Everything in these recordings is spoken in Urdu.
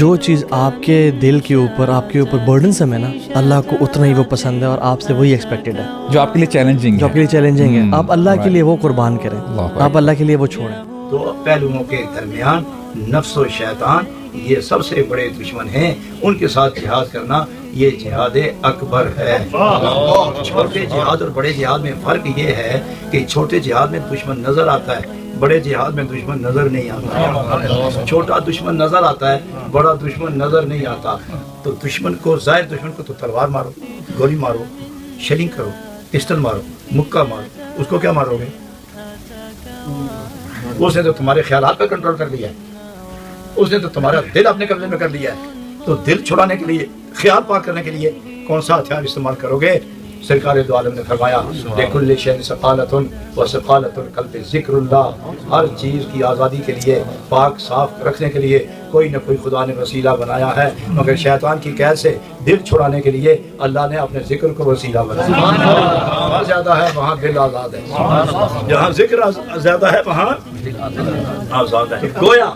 جو چیز آپ کے دل کے اوپر آپ کے اوپر برڈن سم ہے نا، اللہ کو اتنا ہی وہ پسند ہے اور آپ سے وہی ایکسپیکٹڈ ہے جو آپ کے لیے چیلنجنگ جو آپ کے لیے چیلنجنگ ہے. آپ اللہ کے لیے وہ قربان کریں، آپ اللہ کے لیے وہ چھوڑیں. دو پہلوؤں کے درمیان نفس و شیطان یہ سب سے بڑے دشمن ہیں، ان کے ساتھ جہاد کرنا یہ جہاد اکبر ہے. چھوٹے جہاد اور بڑے جہاد میں فرق یہ ہے کہ چھوٹے جہاد میں دشمن نظر آتا ہے، بڑے جہاد میں دشمن نظر نہیں آتا. چھوٹا دشمن نظر آتا ہے، بڑا دشمن نظر نہیں آتا. تو دشمن کو، ظاہر دشمن کو تو تلوار مارو، گولی مارو، شیلنگ کرو، پسٹل مارو، مکہ مارو، اس کو کیا مارو گے؟ اس نے تو تمہارے خیالات پر کنٹرول کر لیا ہے، اس نے تو تمہارا دل اپنے قبضے میں کر لیا ہے. تو دل چھڑانے کے لیے، خیال پاک کرنے کے لیے کون سا ہتھیار استعمال کرو گے؟ سرکار دو عالم نے فرمایا لِكُلِّ شَيْءٍ سَقَالَةٌ وَسَقَالَةُ الْقَلْبِ ذِكْرُ اللَّهِ. ہر چیز کی آزادی کے لیے، پاک صاف رکھنے کے لیے کوئی نہ کوئی خدا نے وسیلہ بنایا ہے، مگر شیطان کی قید سے دل چھڑانے کے لیے اللہ نے اپنے ذکر کو وسیلہ بنایا. جہاں زیادہ ہے وہاں دل آزاد ہے، جہاں ذکر زیادہ ہے وہاں آزاد ہے. گویا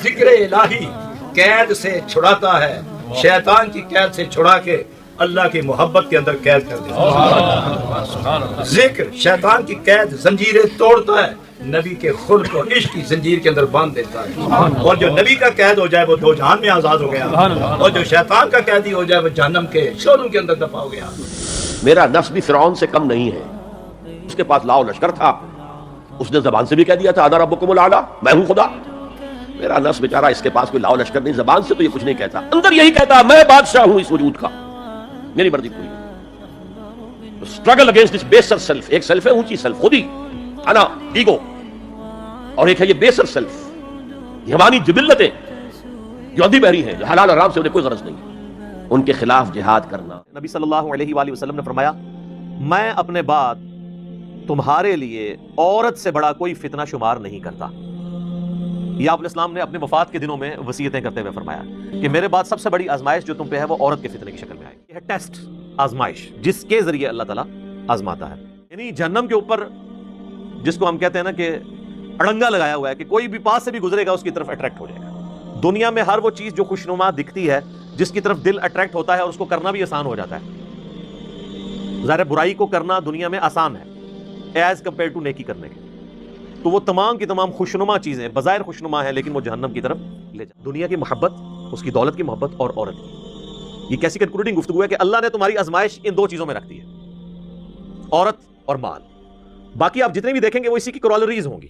ذکر الہی قید سے چھڑاتا ہے، شیطان کی قید سے چھڑا کے اللہ کی محبت کے اندر قید کر دیتا ہے. ذکر شیطان کی قید زنجیریں توڑتا ہے، نبی کے خلق اور عشق کی زنجیر کے اندر باندھ دیتا ہے. اور جو نبی کا قید ہو جائے وہ دو جہان میں آزاد ہو گیا، اور جو شیطان کا قیدی ہو جائے وہ جہنم کے شعلوں کے اندر دفع ہو گیا. میرا نفس بھی فرعون سے کم نہیں ہے، اس کے پاس لاؤ لشکر تھا، اس نے زبان سے بھی کہہ دیا تھا انا ربکم الاعلی، میں ہوں خدا. میرا نفس بیچارہ اس کے پاس کوئی لاؤ لشکر نہیں، زبان سے تو یہ کچھ نہیں کہتا، اندر یہی کہتا میں بادشاہ ہوں اس وجود کا، میری مرضی پوری. Struggle against this baser self. ایک سیلف ہے اونچی سیلف، خود ہی انا ایگو، اور ایک ہے یہ بیسر سیلف، یہ ہماری جبلتیں جو اندھی بہری ہیں، جو حلال حرام سے انہیں کوئی غرض نہیں، ان کے خلاف جہاد کرنا. نبی صلی اللہ علیہ وآلہ وسلم نے فرمایا میں اپنے بعد تمہارے لیے عورت سے بڑا کوئی فتنہ شمار نہیں کرتا. یہ آپ الاسلام نے اپنے وفات کے دنوں میں وصیتیں کرتے ہوئے فرمایا کہ میرے بعد سب سے بڑی آزمائش جو تم پہ ہے وہ عورت کے فتنے کی شکل میں آئے. یہ ہے ٹیسٹ، آزمائش، جس کے ذریعے اللہ تعالیٰ آزماتا ہے. یعنی جہنم کے اوپر جس کو ہم کہتے ہیں نا کہ اڑنگا لگایا ہوا ہے کہ کوئی بھی پاس سے بھی گزرے گا اس کی طرف اٹریکٹ ہو جائے گا. دنیا میں ہر وہ چیز جو خوشنما دکھتی ہے، جس کی طرف دل اٹریکٹ ہوتا ہے اور اس کو کرنا بھی آسان ہو جاتا ہے. ظاہر برائی کو کرنا دنیا میں آسان ہے ایز کمپیئر ٹو نیکی کرنے کے. تو وہ تمام کی تمام خوشنما چیزیں بظاہر خوشنما ہیں لیکن وہ جہنم کی طرف لے جائیں. دنیا کی محبت، اس کی دولت کی محبت اور عورت کی، یہ کیسی کنکلوڈنگ گفتگو ہے کہ اللہ نے تمہاری آزمائش ان دو چیزوں میں رکھ دی ہے، عورت اور مال. باقی آپ جتنے بھی دیکھیں گے وہ اسی کی کرولریز ہوں گی.